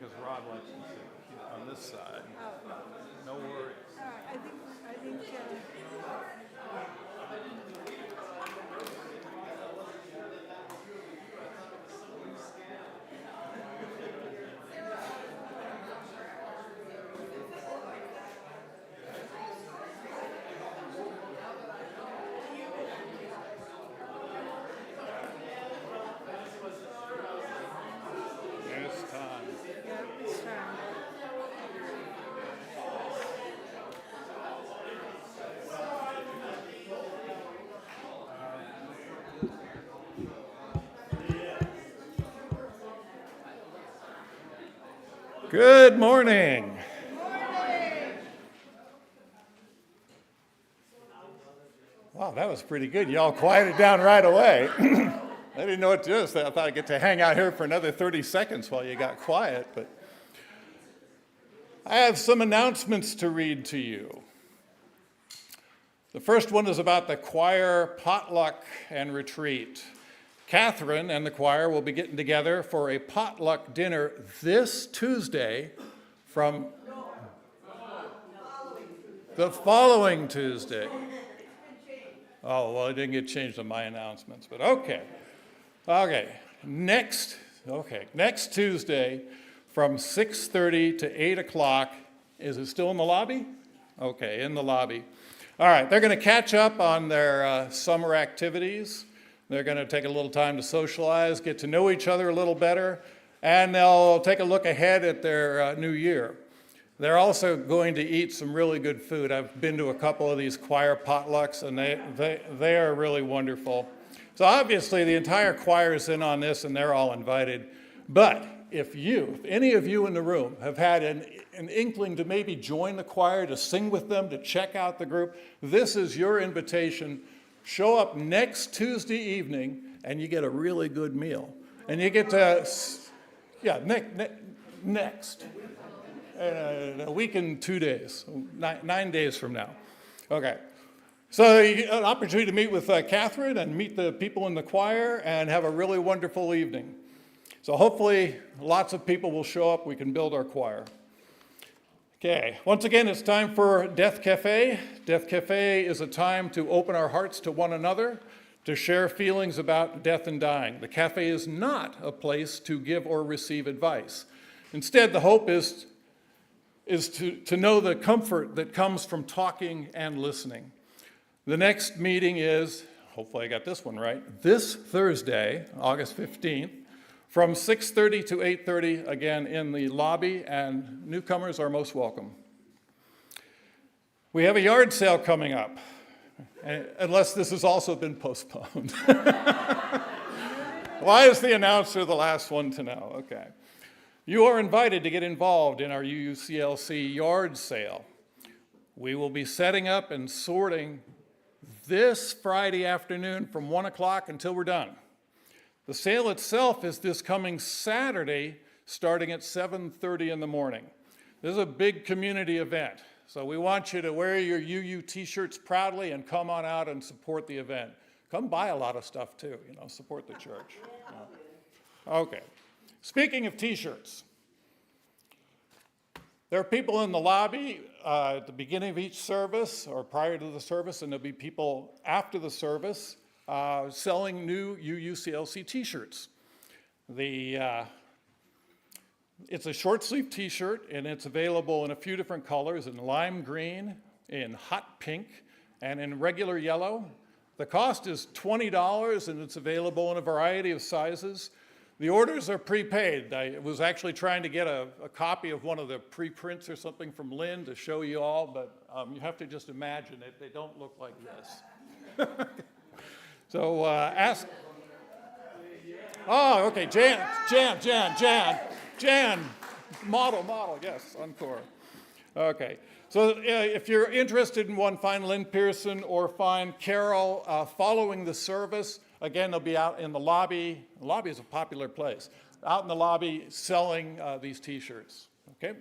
because Rod likes to sit on this side. No worries. I think. It's time. Yeah, it's time. Good morning. Wow, that was pretty good. Y'all quieted down right away. I didn't know what to do, so I thought I'd get to hang out here for another 30 seconds while you got quiet. But I have some announcements to read to you. The first one is about the choir potluck and retreat. Catherine and the choir will be getting together for a potluck dinner this Tuesday from the following Tuesday. Oh, well, it didn't get changed on my announcements, but okay. Next Tuesday from 6:30 to 8 o'clock. Is it still in the lobby? Okay, in the lobby. All right, they're going to catch up on their summer activities. They're going to take a little time to socialize, get to know each other a little better, and they'll take a look ahead at their new year. They're also going to eat some really good food. I've been to a couple of these choir potlucks, and they are really wonderful. So obviously the entire choir is in on this, and they're all invited. But if any of you in the room have had an inkling to maybe join the choir, to sing with them, to check out the group, this is your invitation. Show up next Tuesday evening, and you get a really good meal. And you get to, next. A week and 2 days, 9 days from now. Okay. So you get an opportunity to meet with Catherine and meet the people in the choir and have a really wonderful evening. So hopefully lots of people will show up. We can build our choir. Okay, once again, it's time for Death Cafe. Death Cafe is a time to open our hearts to one another, to share feelings about death and dying. The cafe is not a place to give or receive advice. Instead, the hope is to know the comfort that comes from talking and listening. The next meeting is, hopefully I got this one right, this Thursday, August 15th, from 6:30 to 8:30, again in the lobby, and newcomers are most welcome. We have a yard sale coming up, unless this has also been postponed. Why is the announcer the last one to know? Okay. You are invited to get involved in our UUCLC yard sale. We will be setting up and sorting this Friday afternoon from 1 o'clock until we're done. The sale itself is this coming Saturday, starting at 7:30 in the morning. This is a big community event, so we want you to wear your UU t-shirts proudly and come on out and support the event. Come buy a lot of stuff too, support the church. Okay. Speaking of t-shirts, there are people in the lobby at the beginning of each service or prior to the service, and there'll be people after the service selling new UUCLC t-shirts. It's a short sleeve t-shirt, and it's available in a few different colors, in lime green, in hot pink, and in regular yellow. The cost is $20, and it's available in a variety of sizes. The orders are prepaid. I was actually trying to get a copy of one of the preprints or something from Lynn to show you all, but you have to just imagine it. They don't look like this. So ask. Oh, okay, Jan, model, yes, encore. Okay, so if you're interested in one, find Lynn Pearson or find Carol following the service. Again, they'll be out in the lobby. The lobby is a popular place. Out in the lobby selling these t-shirts, okay?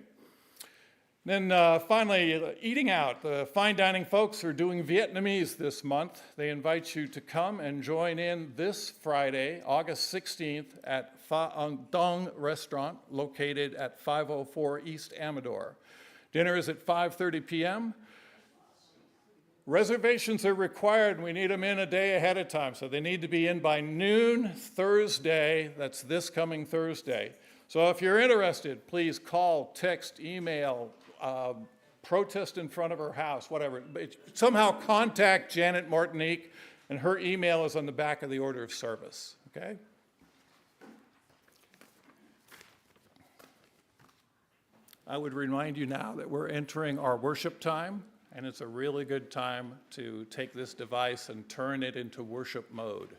Then finally, eating out. The fine dining folks are doing Vietnamese this month. They invite you to come and join in this Friday, August 16th at Dong Restaurant located at 504 East Amador. Dinner is at 5:30 p.m. Reservations are required, and we need them in a day ahead of time, so they need to be in by noon Thursday. That's this coming Thursday. So if you're interested, please call, text, email, protest in front of her house, whatever. Somehow contact Janet Martinique, and her email is on the back of the order of service, okay? I would remind you now that we're entering our worship time, and it's a really good time to take this device and turn it into worship mode.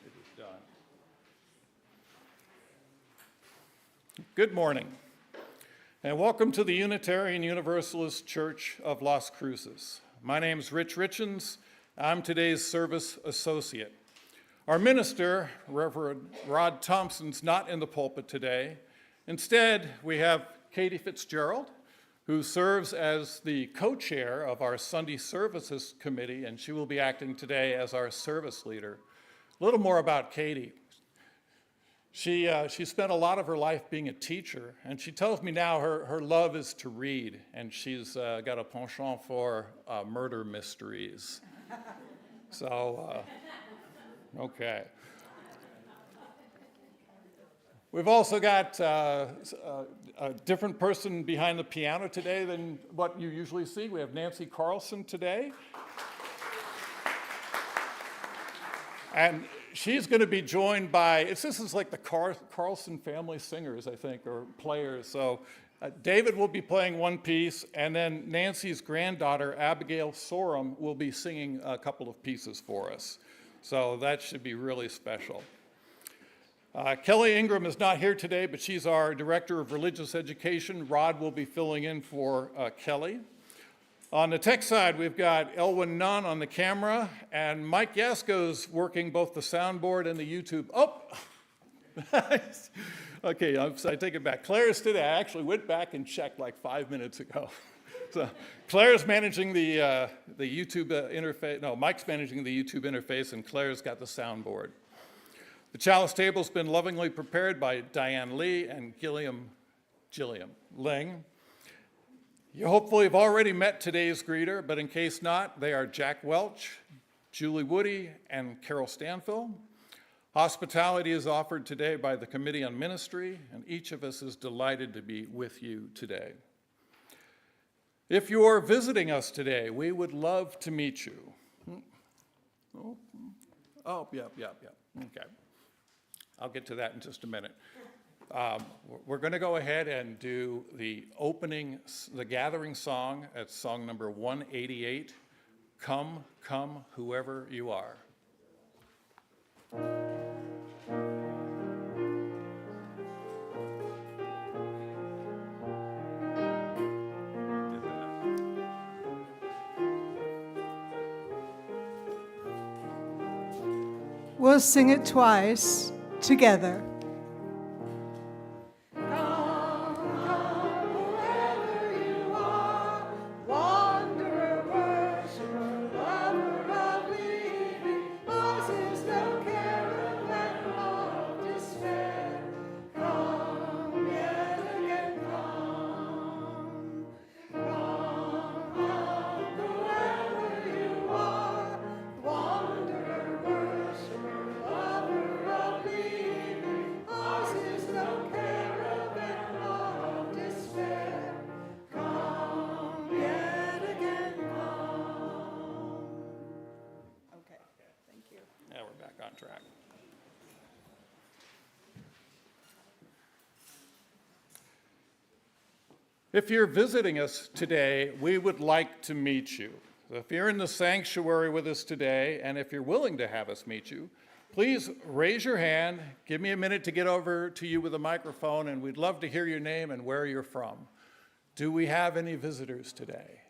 It is done. Good morning, and welcome to the Unitarian Universalist Church of Las Cruces. My name is Richins. I'm today's service associate. Our minister, Reverend Rod Thompson's not in the pulpit today. Instead, we have Katie Fitzgerald, who serves as the co-chair of our Sunday Services Committee, and she will be acting today as our service leader. A little more about Katie. She spent a lot of her life being a teacher, and she tells me now her love is to read, and she's got a penchant for murder mysteries. So, okay. We've also got a different person behind the piano today than what you usually see. We have Nancy Carlson today. And she's going to be joined by, this is like the Carlson family singers, I think, or players. So David will be playing one piece, and then Nancy's granddaughter, Abigail Sorum, will be singing a couple of pieces for us. So that should be really special. Kelly Ingram is not here today, but she's our Director of Religious Education. Rod will be filling in for Kelly. On the tech side, we've got Elwin Nunn on the camera, and Mike Yasko's working both the soundboard and the YouTube. Oh! Okay, I take it back. Claire's today. I actually went back and checked like 5 minutes ago. So Claire's managing the YouTube interface. No, Mike's managing the YouTube interface, and Claire's got the soundboard. The chalice table's been lovingly prepared by Diane Lee and Gilliam Ling. You hopefully have already met today's greeter, but in case not, they are Jack Welch, Julie Woody, and Carol Stanfill. Hospitality is offered today by the Committee on Ministry, and each of us is delighted to be with you today. If you're visiting us today, we would love to meet you. Yep. Okay. I'll get to that in just a minute. We're going to go ahead and do the gathering song. It's song number 188, Come, Come, Whoever You Are. We'll sing it twice together. Track. If you're visiting us today, we would like to meet you. If you're in the sanctuary with us today, and if you're willing to have us meet you, please raise your hand, give me a minute to get over to you with a microphone, and we'd love to hear your name and where you're from. Do we have any visitors today?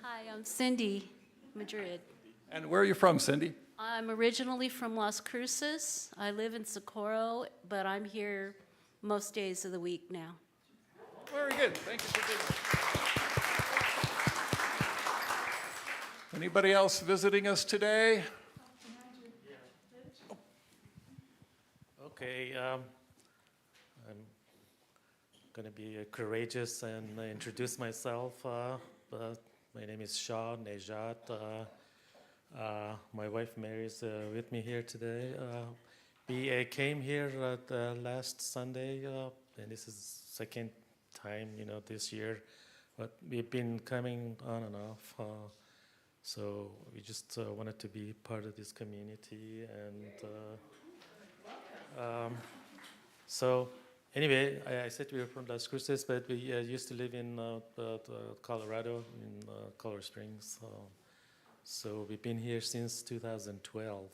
Hi, I'm Cindy, Madrid. And where are you from, Cindy? I'm originally from Las Cruces. I live in Socorro, but I'm here most days of the week now. Very good. Thank you for being here. Anybody else visiting us today? Okay, I'm going to be courageous and introduce myself. My name is Shah Nejat. My wife Mary is with me here today. We came here last Sunday, and this is second time, this year. But we've been coming on and off. So we just wanted to be part of this community and. So anyway, I said we were from Las Cruces, but we used to live in Colorado, in Colorado Springs. So we've been here since 2012.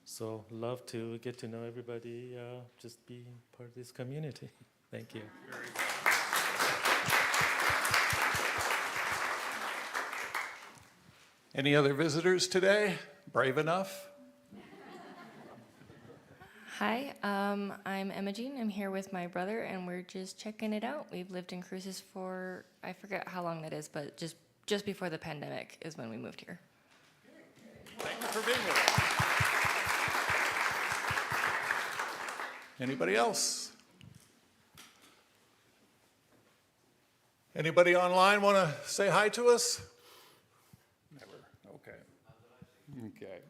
So love to get to know everybody, just be part of this community. Thank you. Any other visitors today? Brave enough? Hi, I'm Emma Jean. I'm here with my brother, and we're just checking it out. We've lived in Cruces for, I forget how long that is, but just before the pandemic is when we moved here. Thank you for being here. Anybody else? Anybody online want to say hi to us? Never. Okay. Okay.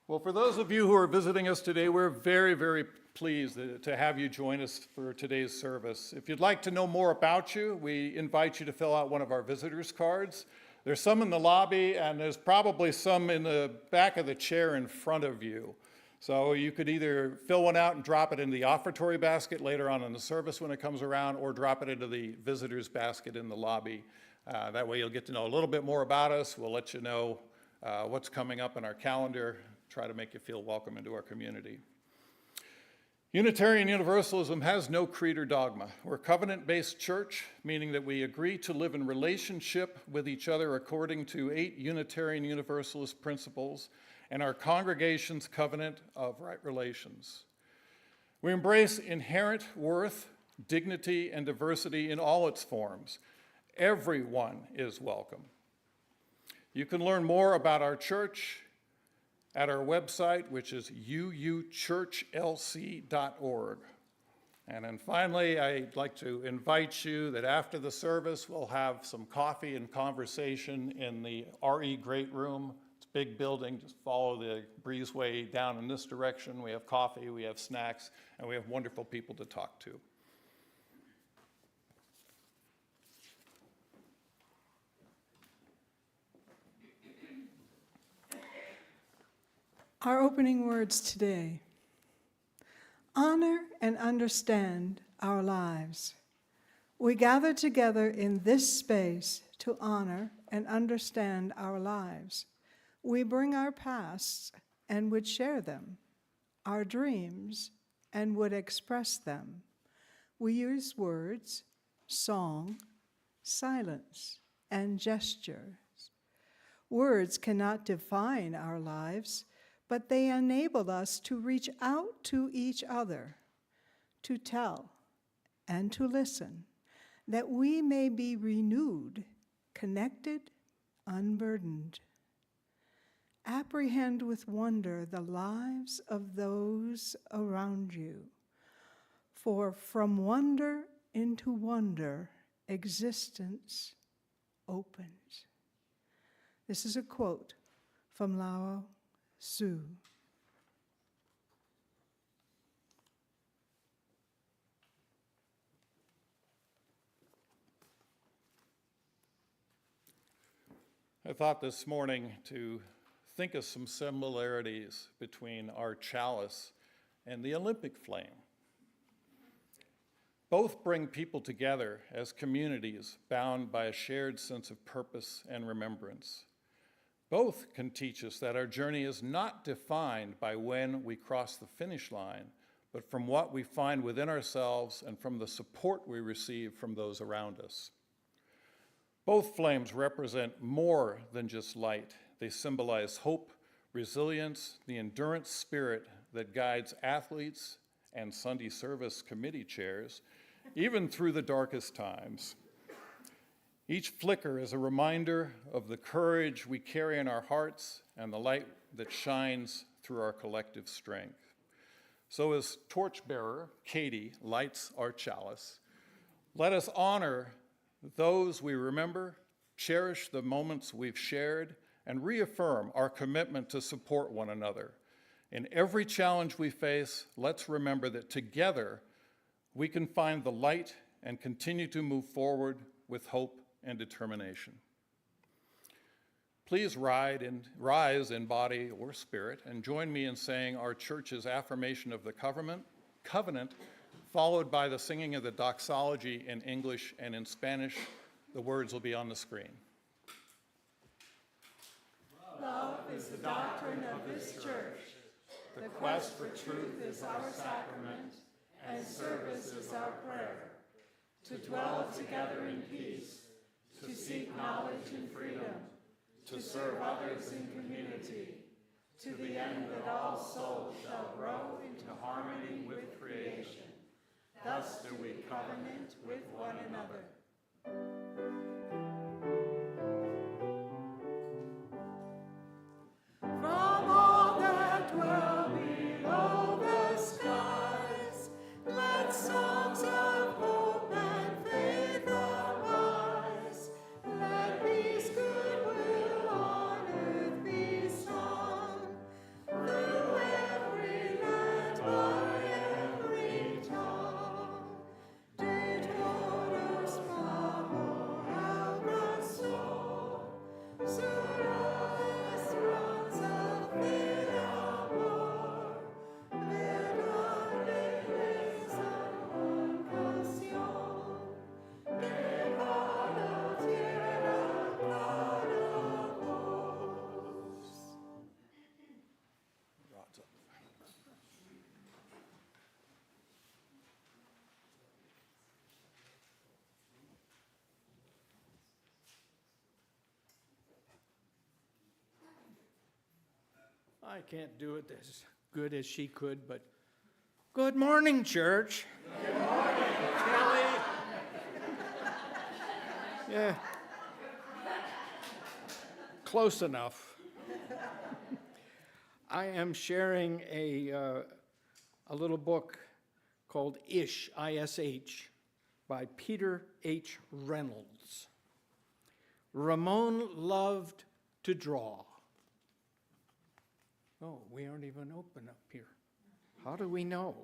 Well, for those of you who are visiting us today, we're very, very pleased to have you join us for today's service. If you'd like to know more about you, we invite you to fill out one of our visitors cards. There's some in the lobby, and there's probably some in the back of the chair in front of you. So you could either fill one out and drop it in the offertory basket later on in the service when it comes around, or drop it into the visitors basket in the lobby. That way you'll get to know a little bit more about us. We'll let you know what's coming up in our calendar, try to make you feel welcome into our community. Unitarian Universalism has no creed or dogma. We're a covenant-based church, meaning that we agree to live in relationship with each other according to 8 Unitarian Universalist principles and our congregation's covenant of right relations. We embrace inherent worth, dignity, and diversity in all its forms. Everyone is welcome. You can learn more about our church at our website, which is uuchurchlc.org. And then finally, I'd like to invite you that after the service, we'll have some coffee and conversation in the RE Great Room. It's a big building. Just follow the breezeway down in this direction. We have coffee, we have snacks, and we have wonderful people to talk to. Our opening words today: honor and understand our lives. We gather together in this space to honor and understand our lives. We bring our pasts and would share them, our dreams and would express them. We use words, song, silence, and gestures. Words cannot define our lives, but they enable us to reach out to each other, to tell and to listen, that we may be renewed, connected, unburdened. Apprehend with wonder the lives of those around you, for from wonder into wonder, existence opens. This is a quote from Lao Tzu. I thought this morning to think of some similarities between our chalice and the Olympic flame. Both bring people together as communities bound by a shared sense of purpose and remembrance. Both can teach us that our journey is not defined by when we cross the finish line, but from what we find within ourselves and from the support we receive from those around us. Both flames represent more than just light. They symbolize hope, resilience, the endurance spirit that guides athletes and Sunday service committee chairs, even through the darkest times. Each flicker is a reminder of the courage we carry in our hearts and the light that shines through our collective strength. So as torchbearer Katie lights our chalice, let us honor those we remember, cherish the moments we've shared, and reaffirm our commitment to support one another. In every challenge we face, let's remember that together we can find the light and continue to move forward with hope and determination. Please rise in body or spirit and join me in saying our church's affirmation of the covenant, followed by the singing of the doxology in English and in Spanish. The words will be on the screen. Love is the doctrine of this church. The quest for truth is our sacrament, and service is our prayer. To dwell together in peace, to seek knowledge and freedom, to serve others in community, to the end that all souls shall grow into harmony with creation. Thus do we covenant with one another. From all that dwell below the skies, let songs of hope and faith arise. Let peace, goodwill on earth be sung, through every land, by every tongue. De todos amor abrazó, será esperanza de amor, verdad de esa vocación, de cada tierra para vos. Rod's up. I can't do it as good as she could, but good morning, church. Good morning, Kelly. Yeah. Close enough. I am sharing a little book called Ish, I-S-H, by Peter H. Reynolds. Ramon loved to draw. Oh, we aren't even open up here. How do we know?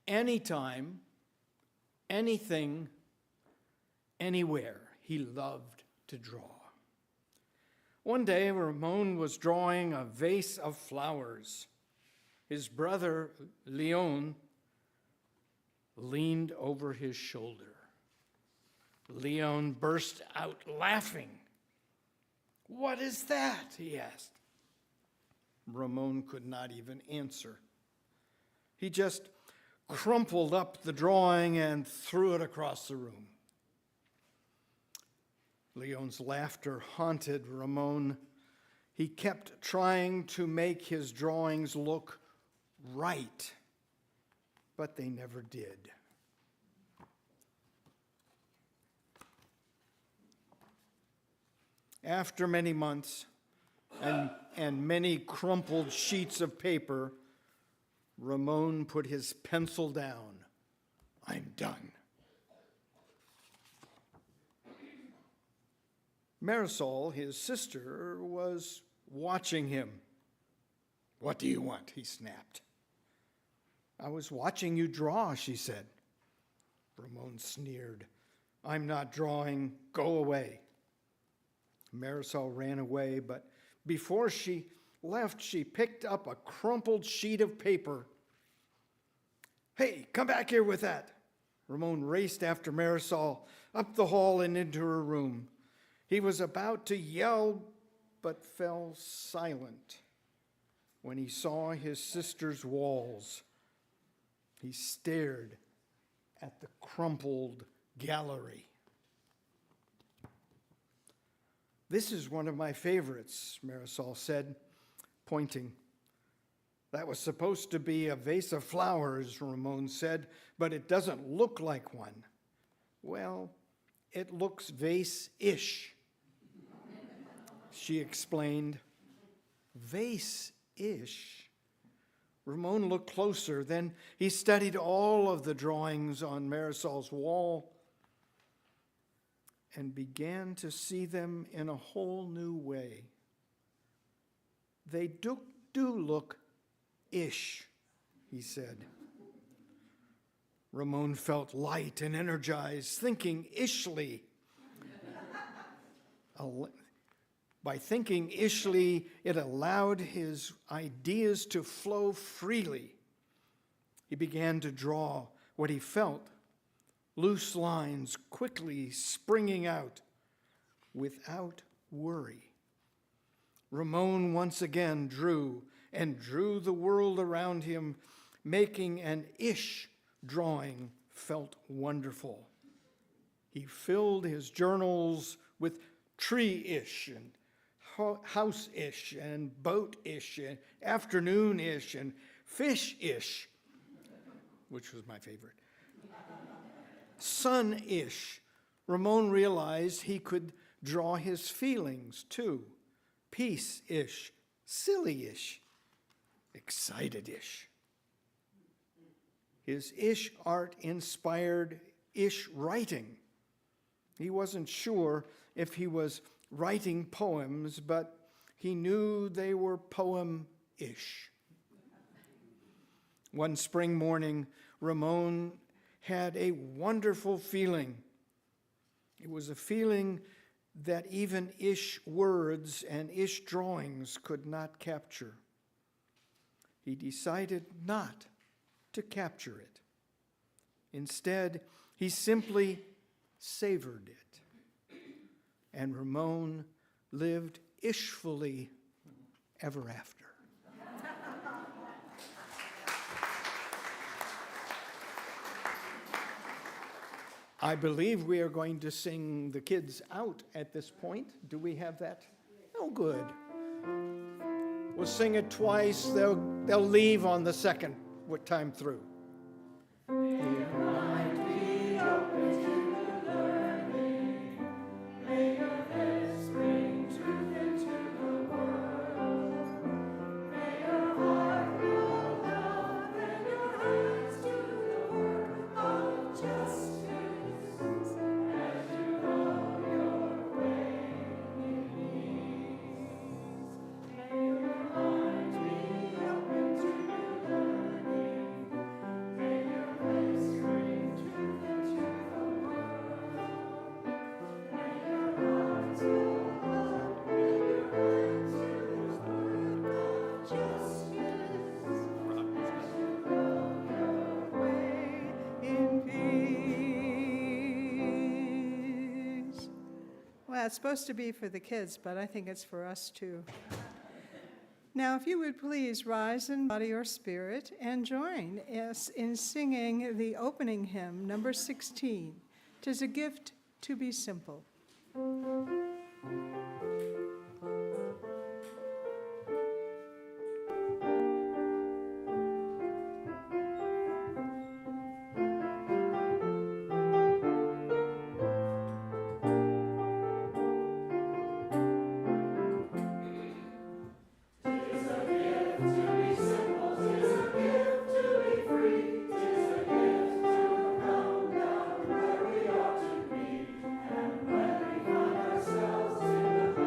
Anytime, anything, anywhere, he loved to draw. One day, Ramon was drawing a vase of flowers. His brother, Leon, leaned over his shoulder. Leon burst out laughing. "What is that?" he asked. Ramon could not even answer. He just crumpled up the drawing and threw it across the room. Leon's laughter haunted Ramon. He kept trying to make his drawings look right, but they never did. After many months and many crumpled sheets of paper, Ramon put his pencil down. "I'm done." Marisol, his sister, was watching him. "What do you want?" he snapped. "I was watching you draw," she said. Ramon sneered. "I'm not drawing. Go away." Marisol ran away, but before she left, she picked up a crumpled sheet of paper. "Hey, come back here with that." Ramon raced after Marisol up the hall and into her room. He was about to yell, but fell silent when he saw his sister's walls. He stared at the crumpled gallery. "This is one of my favorites," Marisol said, pointing. "That was supposed to be a vase of flowers," Ramon said, "but it doesn't look like one." "Well, it looks vase-ish," she explained. Vase-ish? Ramon looked closer. Then he studied all of the drawings on Marisol's wall and began to see them in a whole new way. "They do look ish," he said. Ramon felt light and energized, thinking ishly. By thinking ishly, it allowed his ideas to flow freely. He began to draw what he felt, loose lines quickly springing out without worry. Ramon once again drew and drew the world around him, making an ish drawing felt wonderful. He filled his journals with tree-ish and house-ish and boat-ish and afternoon-ish and fish-ish, which was my favorite. Sun-ish. Ramon realized he could draw his feelings too. Peace-ish, silly-ish, excited-ish. His ish art inspired ish writing. He wasn't sure if he was writing poems, but he knew they were poem-ish. One spring morning, Ramon had a wonderful feeling. It was a feeling that even ish words and ish drawings could not capture. He decided not to capture it. Instead, he simply savored it. And Ramon lived ishfully ever after. I believe we are going to sing the kids out at this point. Do we have that? Oh, good. We'll sing it twice. They'll leave on the second time through. Well, it's supposed to be for the kids, but I think it's for us too. Now, if you would please rise in body or spirit and join us in singing the opening hymn, number 16, "'Tis a Gift to Be Simple." When we find ourselves in the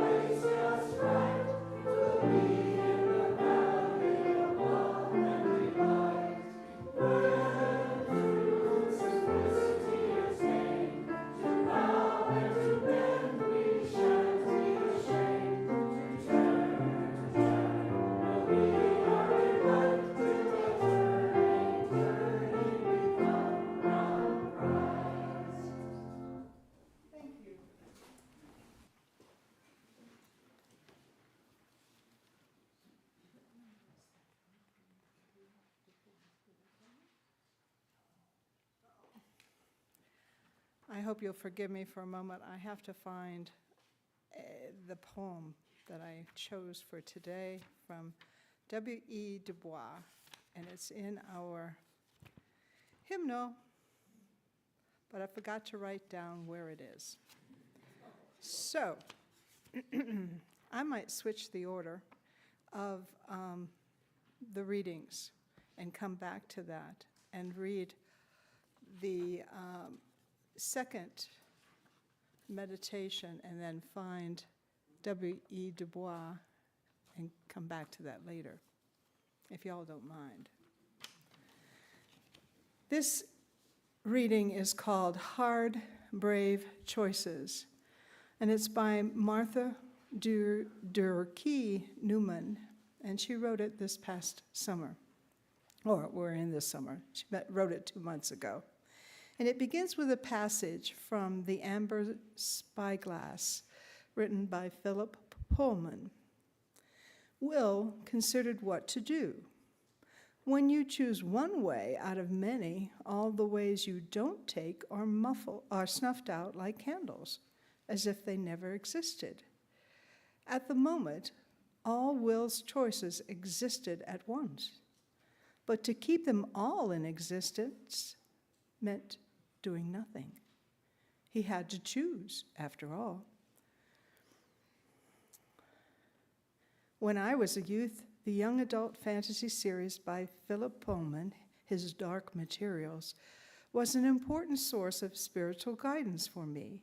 I hope you'll forgive me for a moment. I have to find the poem that I chose for today from W.E. Du Bois, and it's in our hymnal, but I forgot to write down where it is. So, I might switch the order of the readings and come back to that and read the second meditation and then find W.E. Du Bois and come back to that later, if y'all don't mind. This reading is called Hard, Brave Choices, and it's by Martha Durkee Newman, and she wrote it this past summer, or we're in this summer. She wrote it 2 months ago. And it begins with a passage from The Amber Spyglass, written by Philip Pullman. Will considered what to do. When you choose one way out of many, all the ways you don't take are snuffed out like candles, as if they never existed. At the moment, all Will's choices existed at once. But to keep them all in existence meant doing nothing. He had to choose, after all. When I was a youth, the young adult fantasy series by Philip Pullman, His Dark Materials, was an important source of spiritual guidance for me.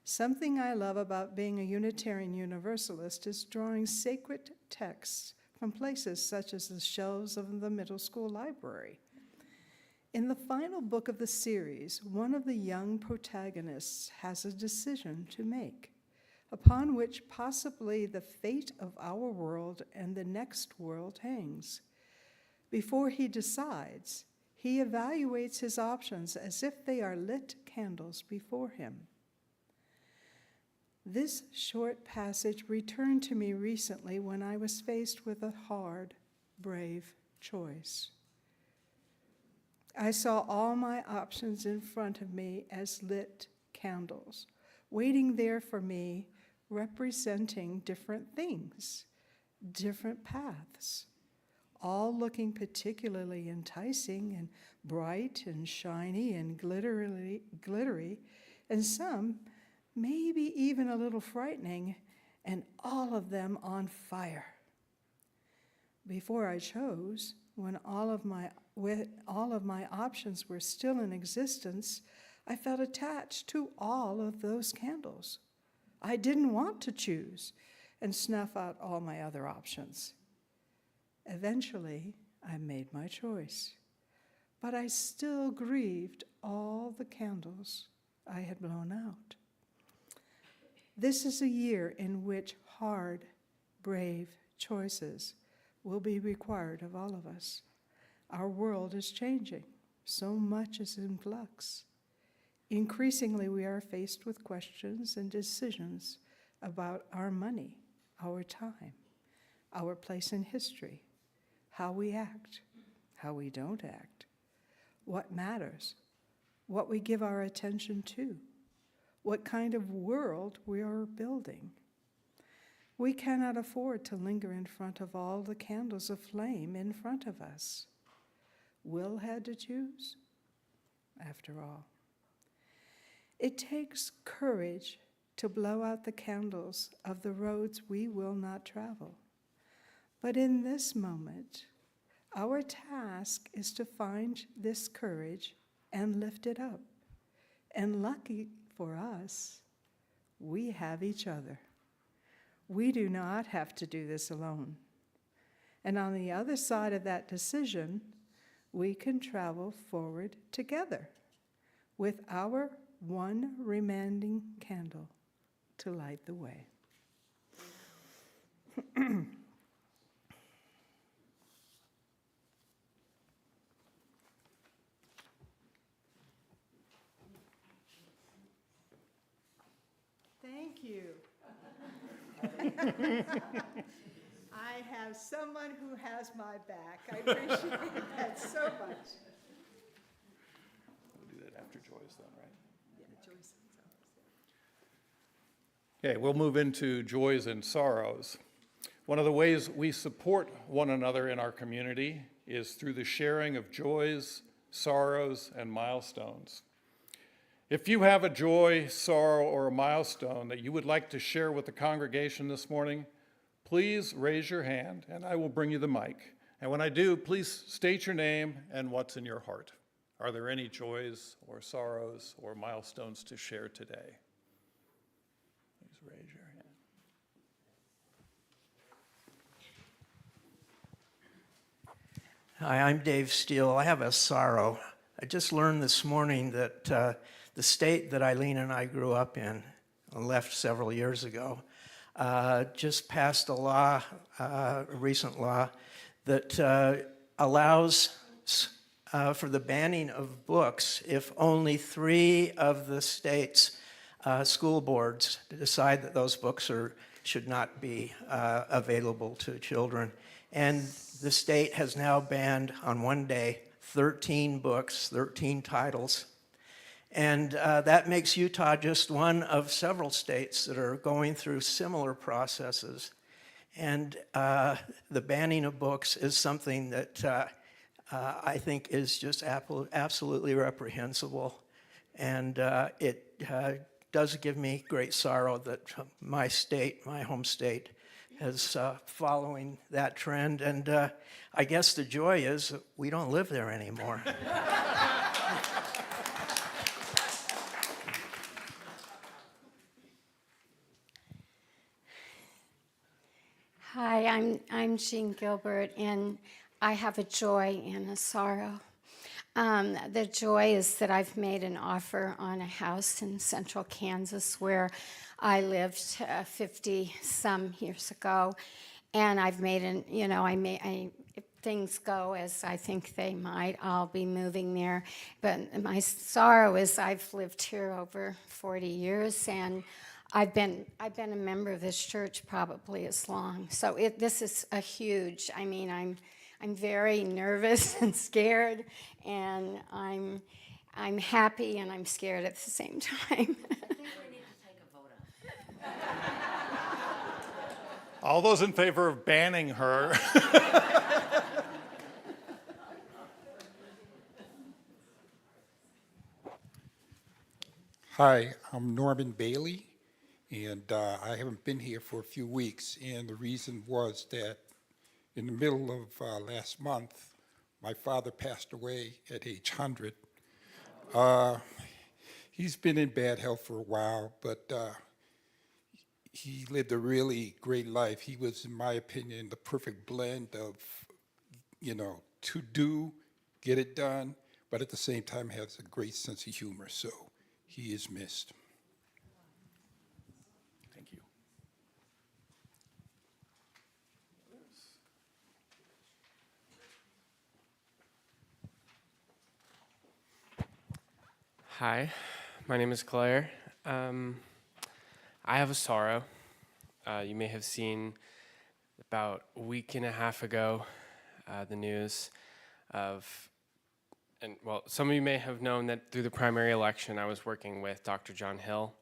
Something I love about being a Unitarian Universalist is drawing sacred texts from places such as the shelves of the middle school library. In the final book of the series, one of the young protagonists has a decision to make, upon which possibly the fate of our world and the next world hangs. Before he decides, he evaluates his options as if they are lit candles before him. This short passage returned to me recently when I was faced with a hard, brave choice. I saw all my options in front of me as lit candles, waiting there for me, representing different things, different paths, all looking particularly enticing and bright and shiny and glittery, and some maybe even a little frightening, and all of them on fire. Before I chose, when all of my options were still in existence, I felt attached to all of those candles. I didn't want to choose and snuff out all my other options. Eventually, I made my choice, but I still grieved all the candles I had blown out. This is a year in which hard, brave choices will be required of all of us. Our world is changing. So much is in flux. Increasingly, we are faced with questions and decisions about our money, our time, our place in history, how we act, how we don't act, what matters, what we give our attention to, what kind of world we are building. We cannot afford to linger in front of all the candles of flame in front of us. Will had to choose, after all. It takes courage to blow out the candles of the roads we will not travel. But in this moment, our task is to find this courage and lift it up. And lucky for us, we have each other. We do not have to do this alone. And on the other side of that decision, we can travel forward together with our one remaining candle to light the way. Thank you. I have someone who has my back. I appreciate that so much. We'll do that after Joyce then, right? Yeah, Joyce. Okay, we'll move into joys and sorrows. One of the ways we support one another in our community is through the sharing of joys, sorrows, and milestones. If you have a joy, sorrow, or a milestone that you would like to share with the congregation this morning, please raise your hand and I will bring you the mic. And when I do, please state your name and what's in your heart. Are there any joys or sorrows or milestones to share today? Please raise your hand. Hi, I'm Dave Steele. I have a sorrow. I just learned this morning that the state that Eileen and I grew up in, left several years ago, just passed a law, a recent law, that allows for the banning of books if only 3 of the state's school boards decide that those books should not be available to children. And the state has now banned on one day 13 books, 13 titles. And that makes Utah just one of several states that are going through similar processes. And the banning of books is something that I think is just absolutely reprehensible. And it does give me great sorrow that my state, my home state, is following that trend. And I guess the joy is that we don't live there anymore. Hi, I'm Jean Gilbert, and I have a joy and a sorrow. The joy is that I've made an offer on a house in central Kansas where I lived 50-some years ago, and I've made if things go as I think they might, I'll be moving there. But my sorrow is I've lived here over 40 years, and I've been a member of this church probably as long. So this is a huge. I mean, I'm very nervous and scared, and I'm happy and I'm scared at the same time. All those in favor of banning her? Hi, I'm Norman Bailey, and I haven't been here for a few weeks, and the reason was that in the middle of last month, my father passed away at age 100. He's been in bad health for a while, but he lived a really great life. He was, in my opinion, the perfect blend of, to do, get it done, but at the same time has a great sense of humor, so he is missed. Thank you. Hi, my name is Claire. I have a sorrow. You may have seen about a week and a half ago the news of, and well, some of you may have known that through the primary election I was working with Dr. John Hill,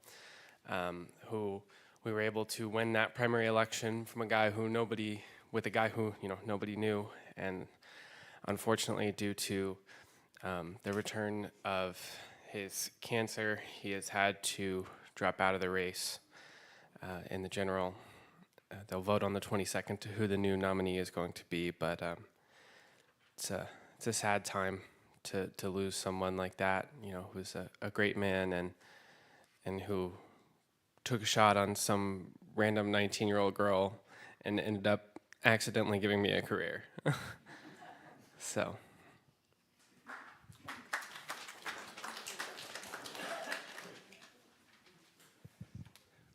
who we were able to win that primary election from a guy who nobody knew, and unfortunately due to the return of his cancer, he has had to drop out of the race in the general. They'll vote on the 22nd to who the new nominee is going to be, but it's a sad time to lose someone like that, who's a great man and who took a shot on some random 19-year-old girl and ended up accidentally giving me a career. So.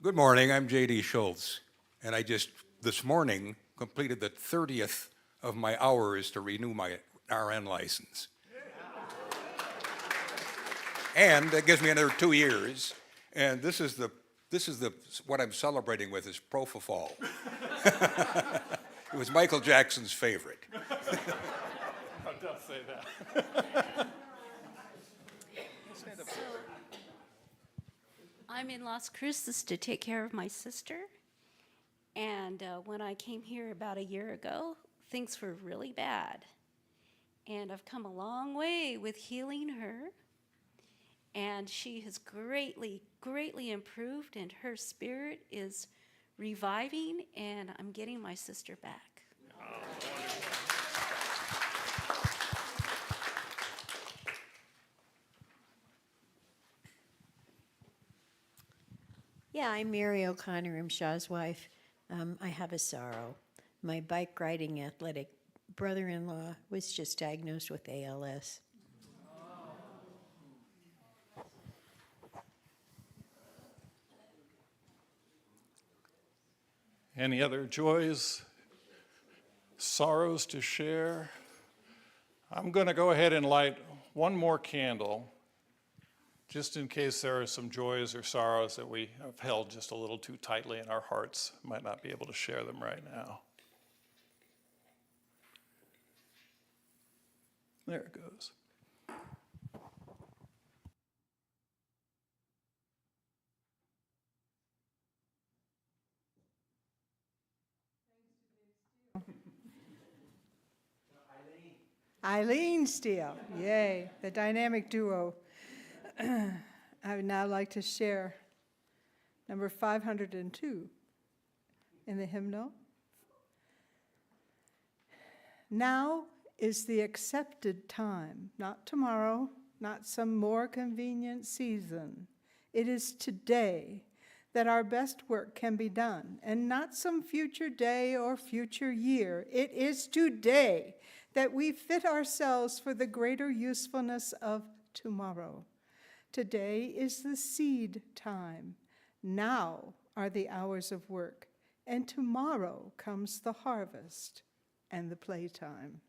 Good morning, I'm J.D. Schultz, and I just, this morning, completed the 30th of my hours to renew my RN license. And that gives me another 2 years, and this is what I'm celebrating with is propofol. It was Michael Jackson's favorite. It does say that. I'm in Las Cruces to take care of my sister. And when I came here about a year ago, things were really bad. And I've come a long way with healing her. And she has greatly, greatly improved, and her spirit is reviving, and I'm getting my sister back. Yeah, I'm Mary O'Connor. I'm Shaw's wife. I have a sorrow. My bike riding athletic brother-in-law was just diagnosed with ALS. Any other joys, sorrows to share? I'm going to go ahead and light one more candle, just in case there are some joys or sorrows that we have held just a little too tightly in our hearts. Might not be able to share them right now. There it goes. Eileen Steele, yay, the dynamic duo. I would now like to share number 502 in the hymnal. Now is the accepted time, not tomorrow, not some more convenient season. It is today that our best work can be done, and not some future day or future year. It is today that we fit ourselves for the greater usefulness of tomorrow. Today is the seed time. Now are the hours of work, and tomorrow comes the harvest and the playtime.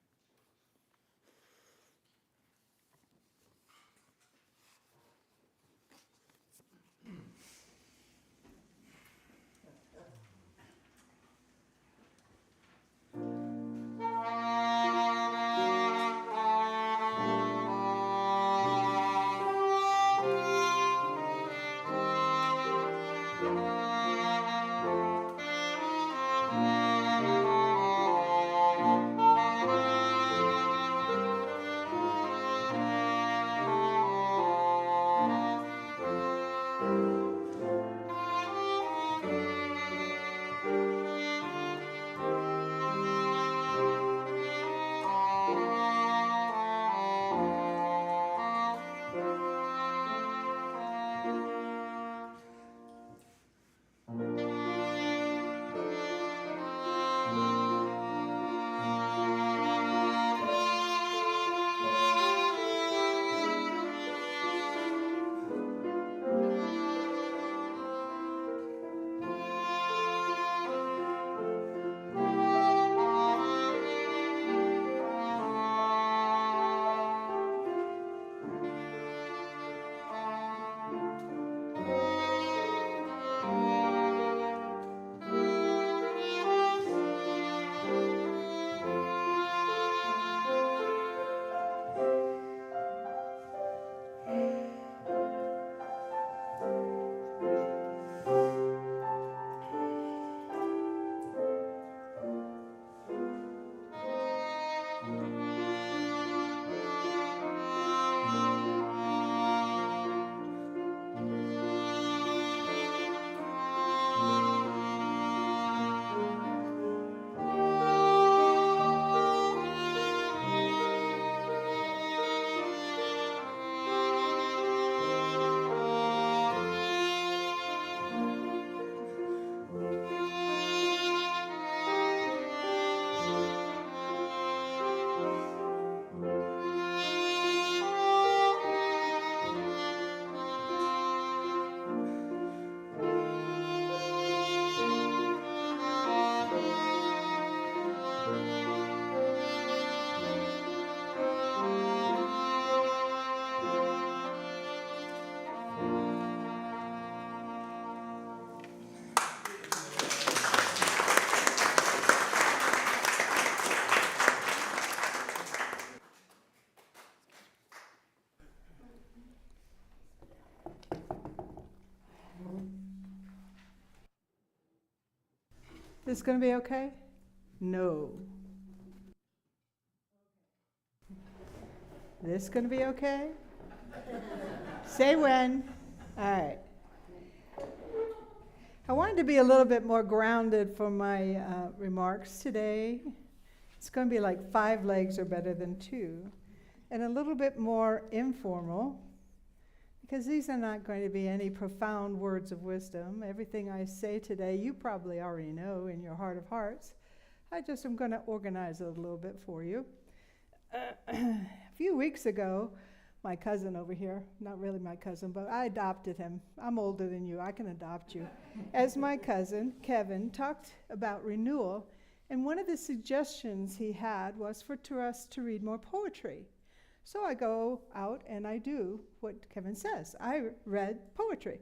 This going to be okay? No. This going to be okay? Say when. All right. I wanted to be a little bit more grounded for my remarks today. It's going to be like 5 legs are better than 2, and a little bit more informal, because these are not going to be any profound words of wisdom. Everything I say today you probably already know in your heart of hearts. I just am going to organize it a little bit for you. A few weeks ago, my cousin over here, not really my cousin, but I adopted him. I'm older than you, I can adopt you. As my cousin, Kevin, talked about renewal, and one of the suggestions he had was for us to read more poetry. So I go out and I do what Kevin says. I read poetry.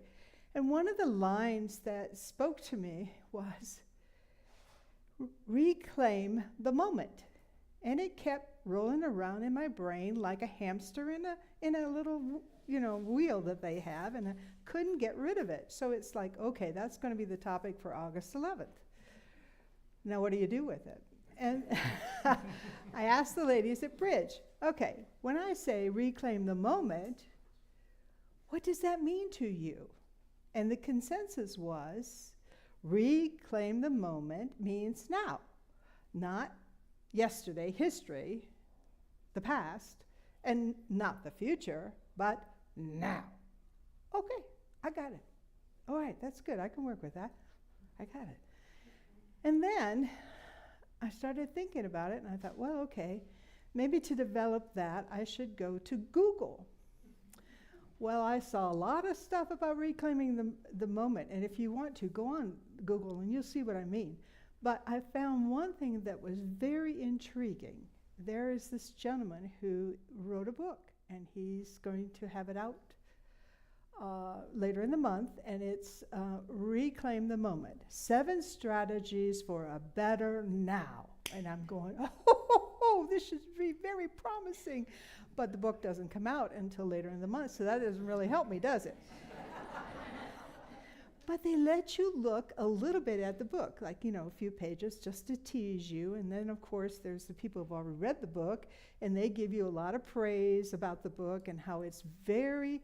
And one of the lines that spoke to me was, reclaim the moment. And it kept rolling around in my brain like a hamster in a little, wheel that they have, and I couldn't get rid of it. So it's like, okay, that's going to be the topic for August 11th. Now what do you do with it? And I asked the ladies at Bridge, okay, when I say reclaim the moment, what does that mean to you? And the consensus was, reclaim the moment means now, not yesterday, history, the past, and not the future, but now. Okay, I got it. All right, that's good. I can work with that. I got it. And then I started thinking about it, and I thought, well, okay, maybe to develop that, I should go to Google. Well, I saw a lot of stuff about reclaiming the moment, and if you want to, go on Google, and you'll see what I mean. But I found one thing that was very intriguing. There is this gentleman who wrote a book, and he's going to have it out later in the month, and it's Reclaim the Moment, 7 Strategies for a Better Now. And I'm going, oh, this should be very promising. But the book doesn't come out until later in the month, so that doesn't really help me, does it? But they let you look a little bit at the book, like, a few pages just to tease you. And then, of course, there's the people who've already read the book, and they give you a lot of praise about the book and how it's very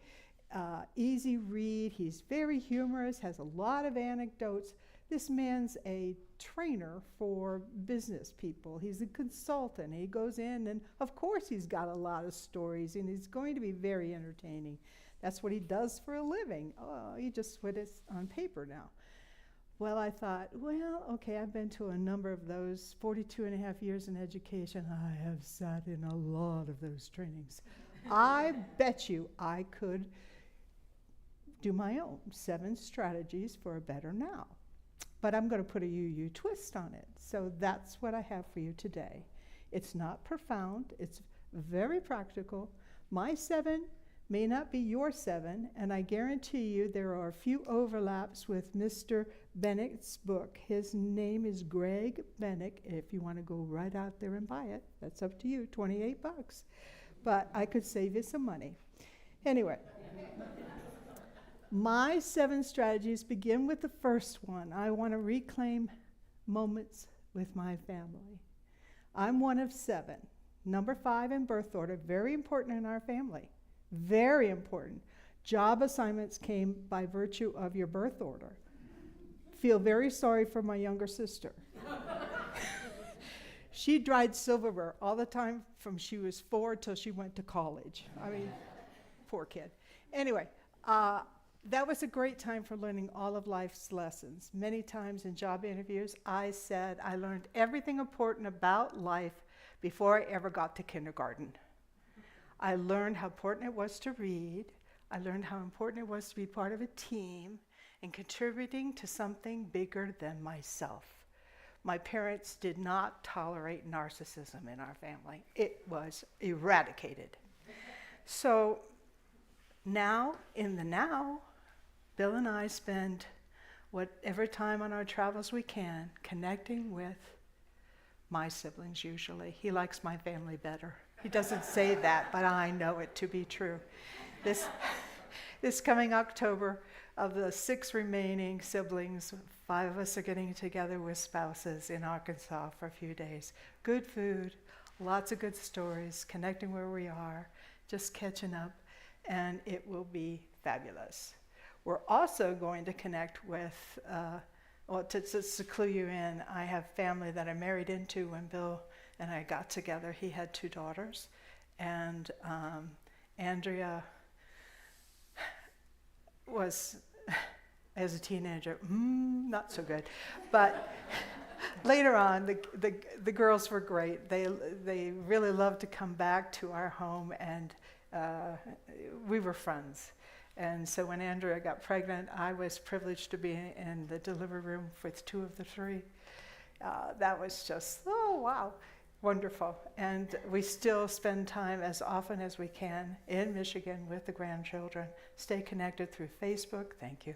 easy read. He's very humorous, has a lot of anecdotes. This man's a trainer for business people. He's a consultant. He goes in, and of course he's got a lot of stories, and he's going to be very entertaining. That's what he does for a living. Oh, he just put it on paper now. Well, I thought, well, okay, I've been to a number of those, 42 and a half years in education. I have sat in a lot of those trainings. I bet you I could do my own 7 strategies for a better now. But I'm going to put a UU twist on it. So that's what I have for you today. It's not profound. It's very practical. My 7 may not be your 7, and I guarantee you there are a few overlaps with Mr. Bennett's book. His name is Greg Bennett. If you want to go right out there and buy it, that's up to you, $28. But I could save you some money. Anyway. My 7 strategies begin with the first one. I want to reclaim moments with my family. I'm one of 7. Number 5 in birth order, very important in our family. Very important. Job assignments came by virtue of your birth order. Feel very sorry for my younger sister. She dried silverware all the time from she was 4 till she went to college. I mean, poor kid. Anyway, that was a great time for learning all of life's lessons. Many times in job interviews, I said I learned everything important about life before I ever got to kindergarten. I learned how important it was to read. I learned how important it was to be part of a team and contributing to something bigger than myself. My parents did not tolerate narcissism in our family. It was eradicated. So now, in the now, Bill and I spend whatever time on our travels we can connecting with my siblings usually. He likes my family better. He doesn't say that, but I know it to be true. This this coming October, of the 6 remaining siblings, 5 of us are getting together with spouses in Arkansas for a few days. Good food, lots of good stories, connecting where we are, just catching up, and it will be fabulous. We're also going to connect with, to clue you in, I have family that I married into when Bill and I got together. He had 2 daughters, and Andrea was, as a teenager, not so good. But later on, the girls were great. They really loved to come back to our home, and we were friends. And so when Andrea got pregnant, I was privileged to be in the delivery room with 2 of the 3. That was just, oh, wow, wonderful. And we still spend time as often as we can in Michigan with the grandchildren, stay connected through Facebook, thank you,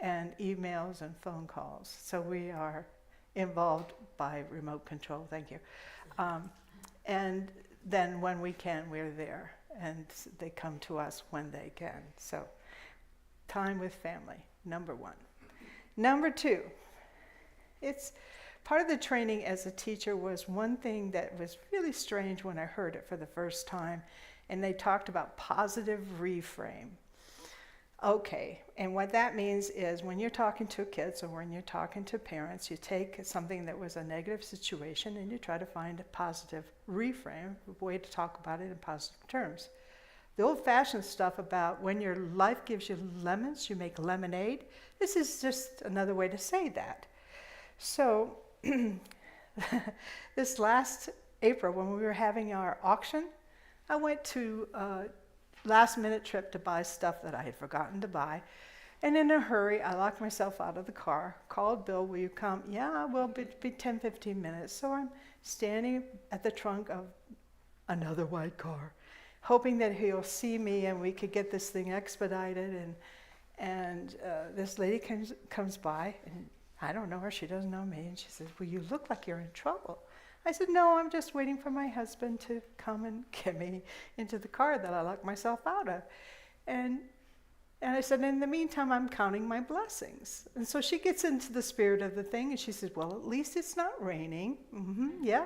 and emails and phone calls. So we are involved by remote control, thank you. And then when we can, we're there, and they come to us when they can. So time with family, number 1. Number 2, it's part of the training as a teacher was one thing that was really strange when I heard it for the first time, and they talked about positive reframe. Okay, and what that means is when you're talking to kids or when you're talking to parents, you take something that was a negative situation and you try to find a positive reframe, a way to talk about it in positive terms. The old-fashioned stuff about when your life gives you lemons, you make lemonade, this is just another way to say that. So this last April when we were having our auction, I went to a last-minute trip to buy stuff that I had forgotten to buy. And in a hurry, I locked myself out of the car, called Bill, will you come? Yeah, well, be 10, 15 minutes. So I'm standing at the trunk of another white car, hoping that he'll see me and we could get this thing expedited. And this lady comes by, and I don't know her, she doesn't know me, and she says, well, you look like you're in trouble. I said, no, I'm just waiting for my husband to come and get me into the car that I locked myself out of. And I said, in the meantime, I'm counting my blessings. And so she gets into the spirit of the thing, and she says, well, at least it's not raining. Yeah.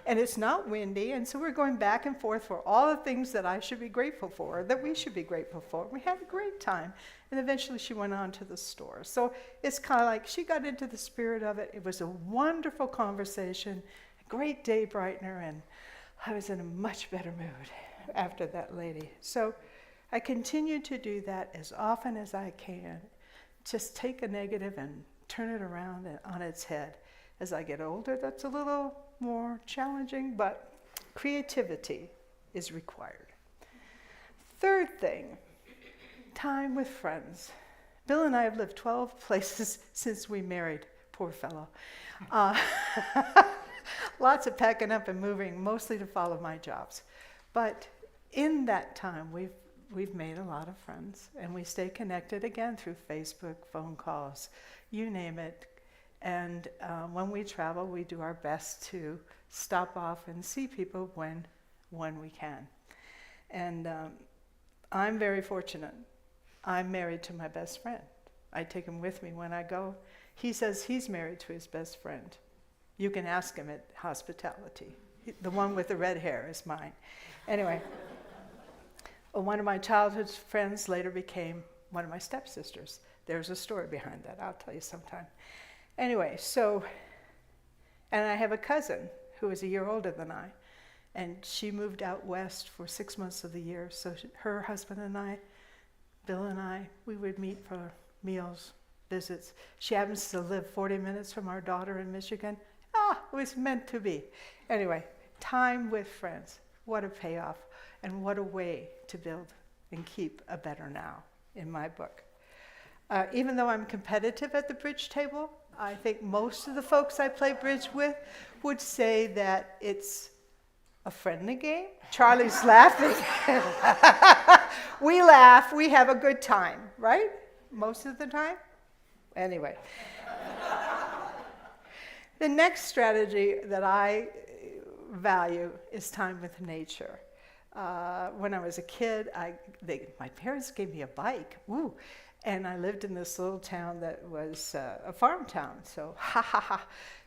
And it's not windy. And so we're going back and forth for all the things that I should be grateful for, that we should be grateful for. We had a great time. And eventually she went on to the store. So it's kind of like she got into the spirit of it. It was a wonderful conversation, a great day brightener, and I was in a much better mood after that lady. So I continue to do that as often as I can. Just take a negative and turn it around and on its head. As I get older, that's a little more challenging, but creativity is required. Third thing, time with friends. Bill and I have lived 12 places since we married, poor fellow. Lots of packing up and moving, mostly to follow my jobs. But in that time, we've made a lot of friends, and we stay connected again through Facebook, phone calls, you name it. And when we travel, we do our best to stop off and see people when we can. And I'm very fortunate. I'm married to my best friend. I take him with me when I go. He says he's married to his best friend. You can ask him at hospitality. The one with the red hair is mine. Anyway. One of my childhood friends later became one of my stepsisters. There's a story behind that. I'll tell you sometime. Anyway, and I have a cousin who is a year older than I, and she moved out west for 6 months of the year. So her husband and I, Bill and I, we would meet for meals, visits. She happens to live 40 minutes from our daughter in Michigan. It was meant to be. Anyway, time with friends. What a payoff. And what a way to build and keep a better now, in my book. Even though I'm competitive at the bridge table, I think most of the folks I play bridge with would say that it's a friendly game. Charlie's laughing. We laugh, we have a good time, right? Most of the time? Anyway. The next strategy that I value is time with nature. When I was a kid, my parents gave me a bike. Ooh. And I lived in this little town that was a farm town. So,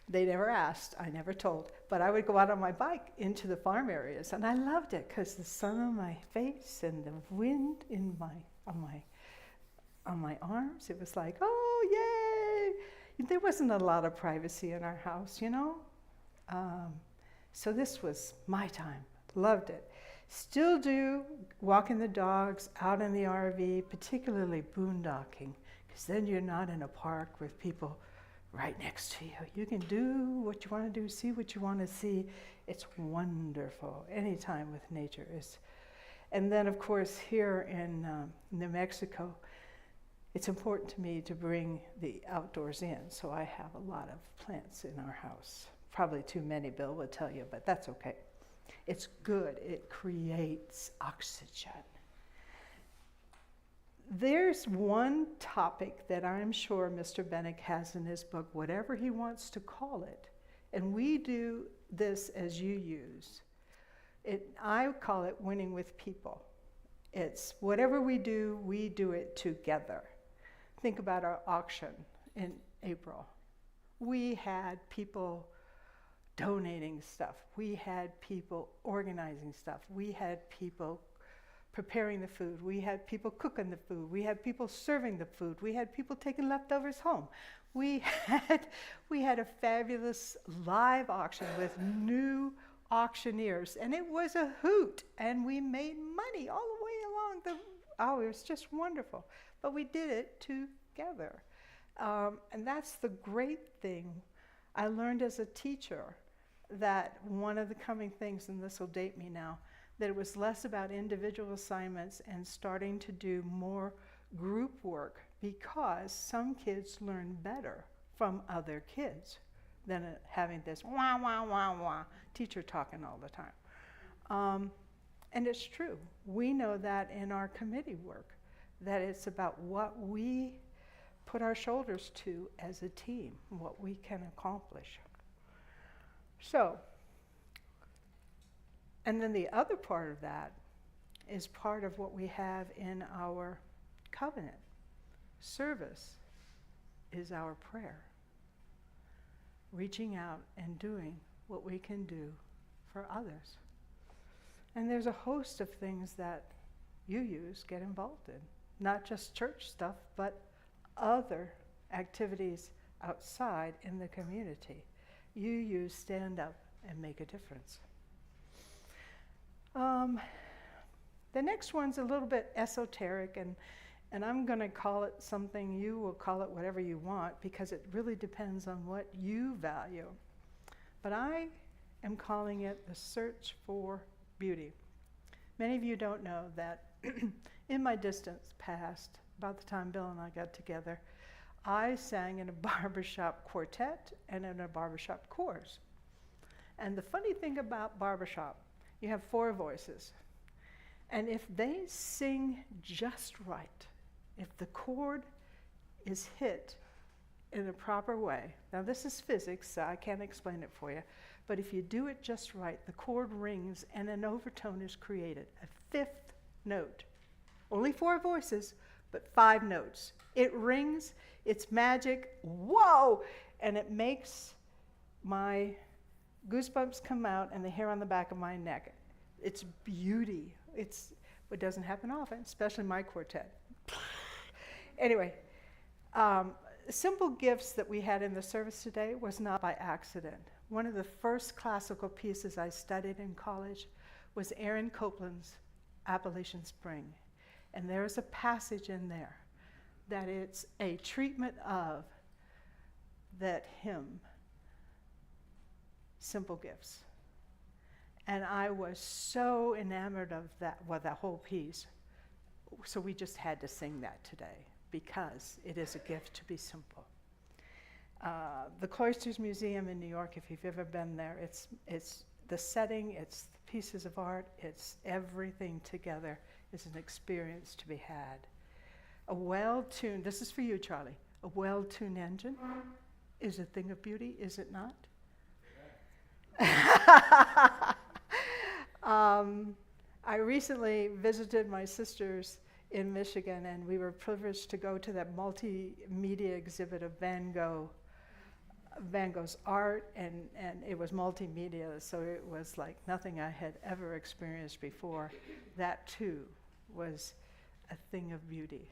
they never asked. I never told. But I would go out on my bike into the farm areas. And I loved it because the sun on my face and the wind on my arms. It was like, oh, yay. There wasn't a lot of privacy in our house, you know. So this was my time. Loved it. Still do walking the dogs out in the RV, particularly boondocking, because then you're not in a park with people right next to you. You can do what you want to do, see what you want to see. It's wonderful. Any time with nature is. And then, of course, here in New Mexico, it's important to me to bring the outdoors in. So I have a lot of plants in our house. Probably too many, Bill would tell you, but that's okay. It's good. It creates oxygen. There's one topic that I'm sure Mr. Bennick has in his book, whatever he wants to call it, and we do this as you use. I call it winning with people. It's whatever we do it together. Think about our auction in April. We had people donating stuff. We had people organizing stuff. We had people preparing the food. We had people cooking the food. We had people serving the food. We had people taking leftovers home. We had a fabulous live auction with new auctioneers, and it was a hoot, and we made money all the way along it was just wonderful. But we did it together. And that's the great thing I learned as a teacher, that one of the coming things, and this will date me now, that it was less about individual assignments and starting to do more group work, because some kids learn better from other kids than having this wah, wah, wah, wah teacher talking all the time. And it's true. We know that in our committee work, that it's about what we put our shoulders to as a team, what we can accomplish. So, and then the other part of that is part of what we have in our covenant. Service is our prayer. Reaching out and doing what we can do for others. And there's a host of things that get involved in. Not just church stuff, but other activities outside in the community. Stand up and make a difference. The next one's a little bit esoteric, and I'm going to call it something. You will call it whatever you want, because it really depends on what you value. But I am calling it the search for beauty. Many of you don't know that in my distant past, about the time Bill and I got together, I sang in a barbershop quartet and in a barbershop chorus. And the funny thing about barbershop, you have 4 voices. And if they sing just right, if the chord is hit in a proper way, now this is physics, so I can't explain it for you, but if you do it just right, the chord rings and an overtone is created, a 5th note. Only 4 voices, but 5 notes. It rings, it's magic, whoa! And it makes my goosebumps come out and the hair on the back of my neck. It's beauty. It doesn't happen often, especially my quartet. Anyway, simple gifts that we had in the service today was not by accident. One of the first classical pieces I studied in college was Aaron Copland's Appalachian Spring. And there's a passage in there that it's a treatment of that hymn, Simple Gifts. And I was so enamored of that, that whole piece. So we just had to sing that today, because it is a gift to be simple. The Cloisters Museum in New York, if you've ever been there, it's the setting, it's the pieces of art, it's everything together. Is an experience to be had. A well-tuned, this is for you, Charlie, a well-tuned engine is a thing of beauty, is it not? I recently visited my sisters in Michigan, and we were privileged to go to that multimedia exhibit of Van Gogh's art, and it was multimedia, so it was like nothing I had ever experienced before. That too was a thing of beauty,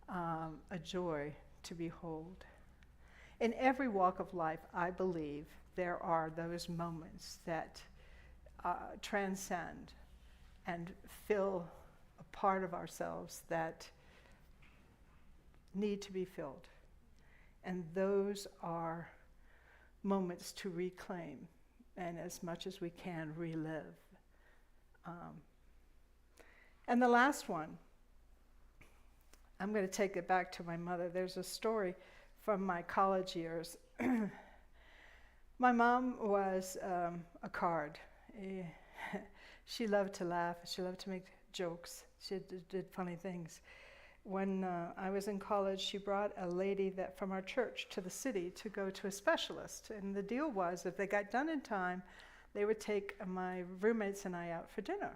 a joy to behold. In every walk of life, I believe there are those moments that transcend and fill a part of ourselves that need to be filled. And those are moments to reclaim and, as much as we can, relive. And the last one, I'm going to take it back to my mother. There's a story from my college years. My mom was a card. She loved to laugh. She loved to make jokes. She did funny things. When I was in college, she brought a lady from our church to the city to go to a specialist. And the deal was, if they got done in time, they would take my roommates and I out for dinner.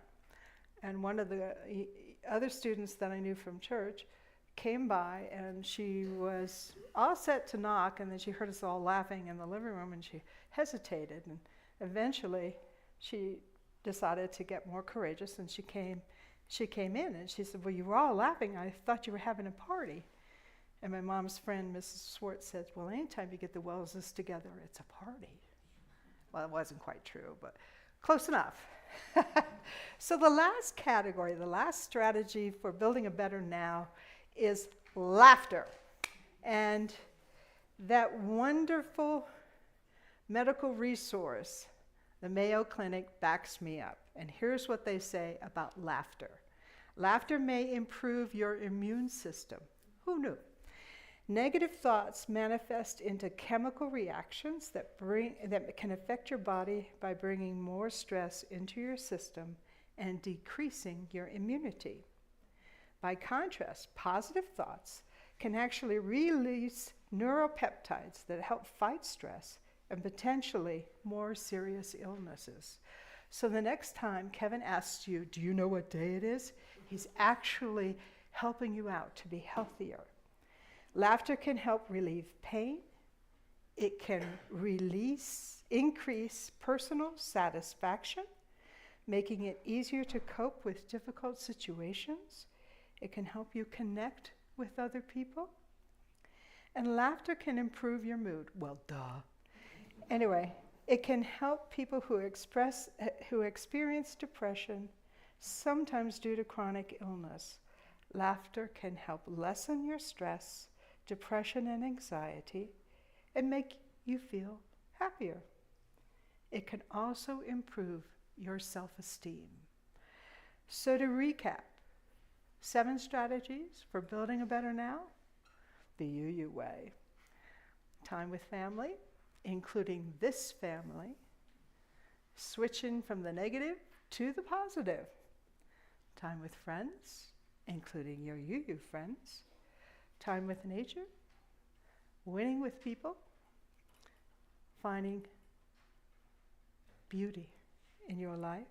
And one of the other students that I knew from church came by, and she was all set to knock, and then she heard us all laughing in the living room, and she hesitated. And eventually, she decided to get more courageous, and she came in, and she said, "Well, you were all laughing. I thought you were having a party." And my mom's friend, Mrs. Swartz, said, "Well, anytime you get the Welleses together, it's a party." Well, it wasn't quite true, but close enough. So the last category, the last strategy for building a better now is laughter. And that wonderful medical resource, the Mayo Clinic, backs me up. And here's what they say about laughter. Laughter may improve your immune system. Who knew? Negative thoughts manifest into chemical reactions that can affect your body by bringing more stress into your system and decreasing your immunity. By contrast, positive thoughts can actually release neuropeptides that help fight stress and potentially more serious illnesses. So the next time Kevin asks you, "Do you know what day it is?" he's actually helping you out to be healthier. Laughter can help relieve pain. It can increase personal satisfaction, making it easier to cope with difficult situations. It can help you connect with other people. And laughter can improve your mood. Well, duh. Anyway, it can help people who experience depression, sometimes due to chronic illness. Laughter can help lessen your stress, depression, and anxiety, and make you feel happier. It can also improve your self-esteem. So to recap, 7 strategies for building a better now, the UU way. Time with family, including this family, switching from the negative to the positive. Time with friends, including your UU friends. Time with nature, winning with people, finding beauty in your life,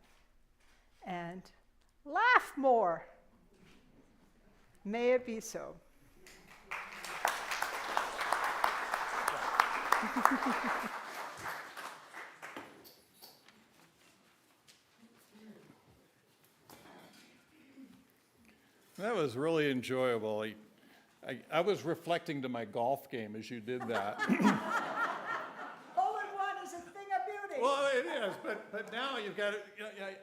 and laugh more. May it be so. That was really enjoyable. I was reflecting to my golf game as you did that. Hole in one is a thing of beauty. Well, it is, but now you've got to,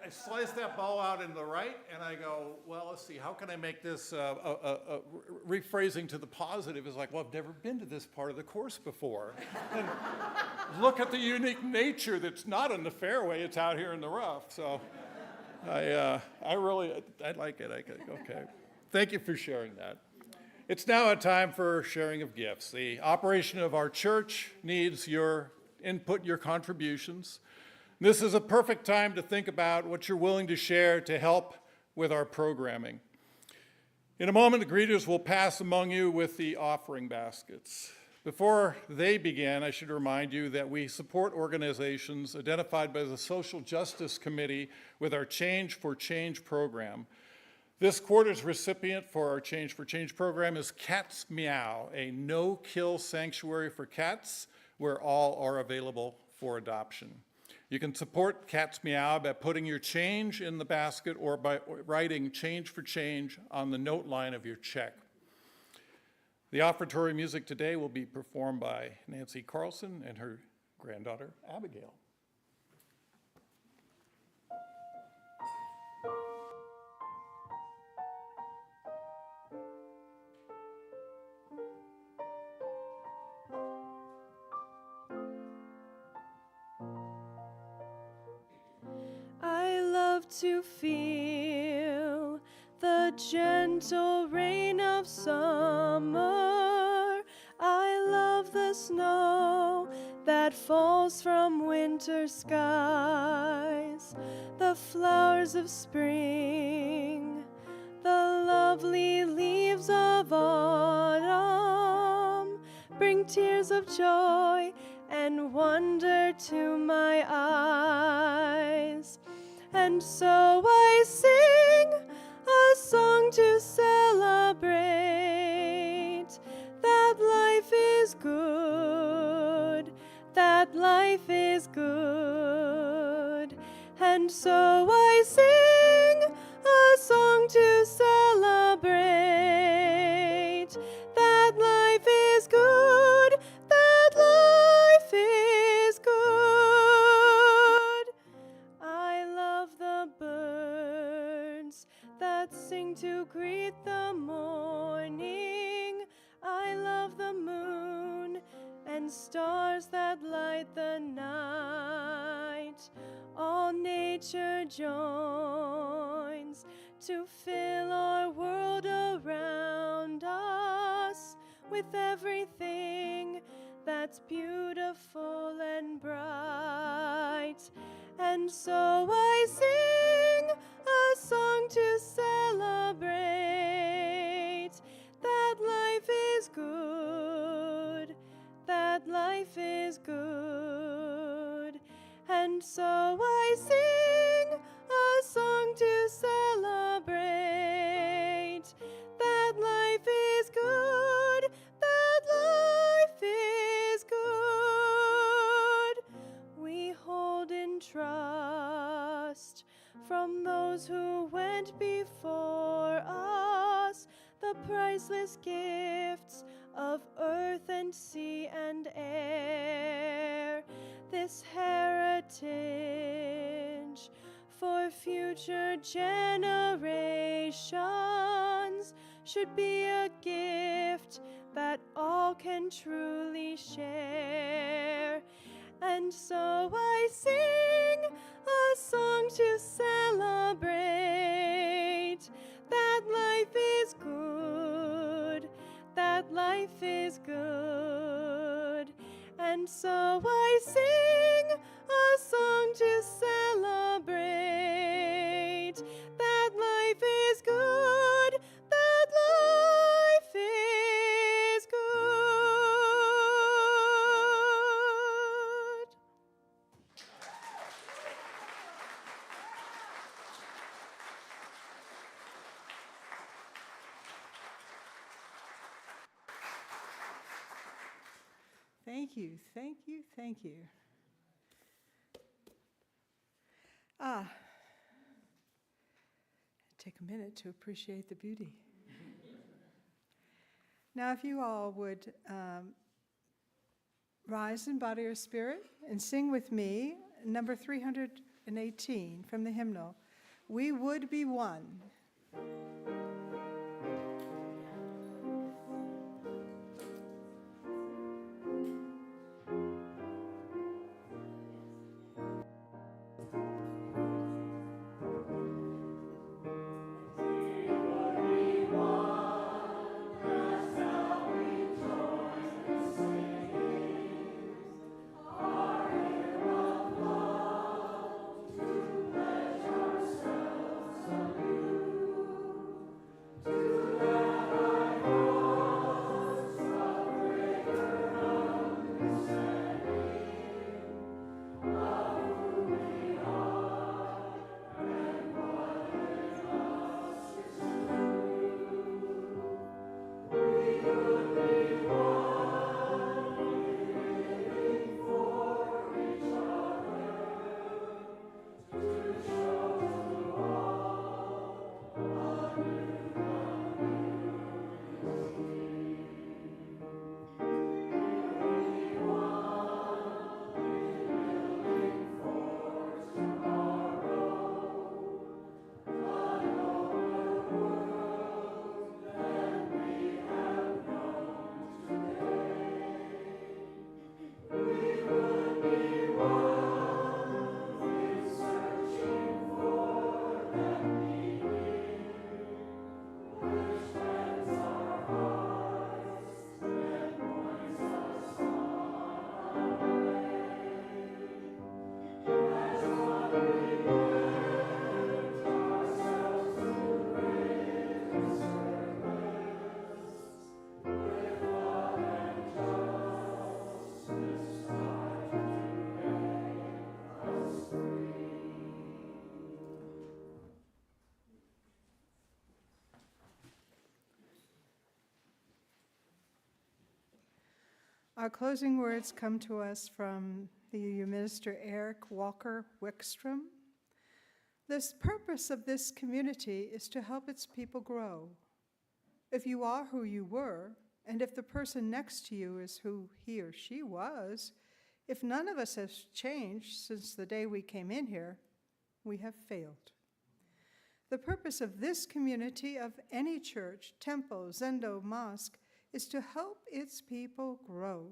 I slice that ball out in the right, and I go, well, let's see, how can I make this, rephrasing to the positive is like, well, I've never been to this part of the course before. And look at the unique nature that's not in the fairway, it's out here in the rough. So I like it. Okay. Thank you for sharing that. It's now a time for sharing of gifts. The operation of our church needs your input, your contributions. This is a perfect time to think about what you're willing to share to help with our programming. In a moment, the greeters will pass among you with the offering baskets. Before they begin, I should remind you that we support organizations identified by the Social Justice Committee with our Change for Change program. This quarter's recipient for our Change for Change program is Cats Meow, a no-kill sanctuary for cats where all are available for adoption. You can support Cats Meow by putting your change in the basket or by writing Change for Change on the note line of your check. The offertory music today will be performed by Nancy Carlson and her granddaughter, Abigail. I love to feel the gentle rain of summer. I love the snow that falls from winter skies, the flowers of spring, the lovely leaves of autumn bring tears of joy and wonder to my eyes. And so I sing a song to celebrate that life is good, that life is good. And so I sing a song to celebrate that life is good, that life is good. I love the birds that sing to greet the morning. I love the moon and stars that light the night. All nature joins to fill our world around us with everything that's beautiful and bright. And so I sing a song to celebrate that life is good, that life is good. And so I sing a song to celebrate that life is good, that life is good. We hold in trust from those who went before us the priceless gifts of earth and sea and air. This heritage for future generations should be a gift that all can truly share. And so I sing a song to celebrate that life is good, that life is good. And so I sing a song to celebrate that life is good, that life is good. Thank you, thank you, thank you. Take a minute to appreciate the beauty. Now, if you all would rise in body or spirit and sing with me, number 318 from the hymnal, "We Would Be One." Our closing words come to us from the UU minister Eric Walker Wickstrom. The purpose of this community is to help its people grow. If you are who you were, and if the person next to you is who he or she was, if none of us has changed since the day we came in here, we have failed. The purpose of this community, of any church, temple, zendo, mosque, is to help its people grow.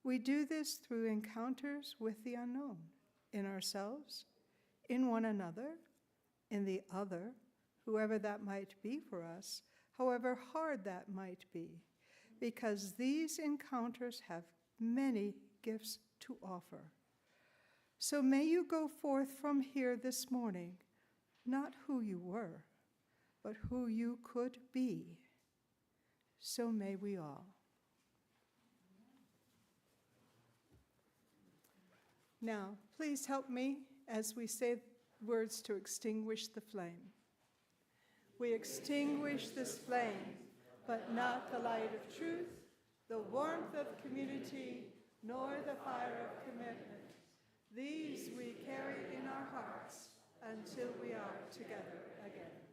We do this through encounters with the unknown, in ourselves, in one another, in the other, whoever that might be for us, however hard that might be, because these encounters have many gifts to offer. So may you go forth from here this morning, not who you were, but who you could be. So may we all. Now, please help me as we say words to extinguish the flame. We extinguish this flame, but not the light of truth, the warmth of community, nor the fire of commitment. These we carry in our hearts until we are together again.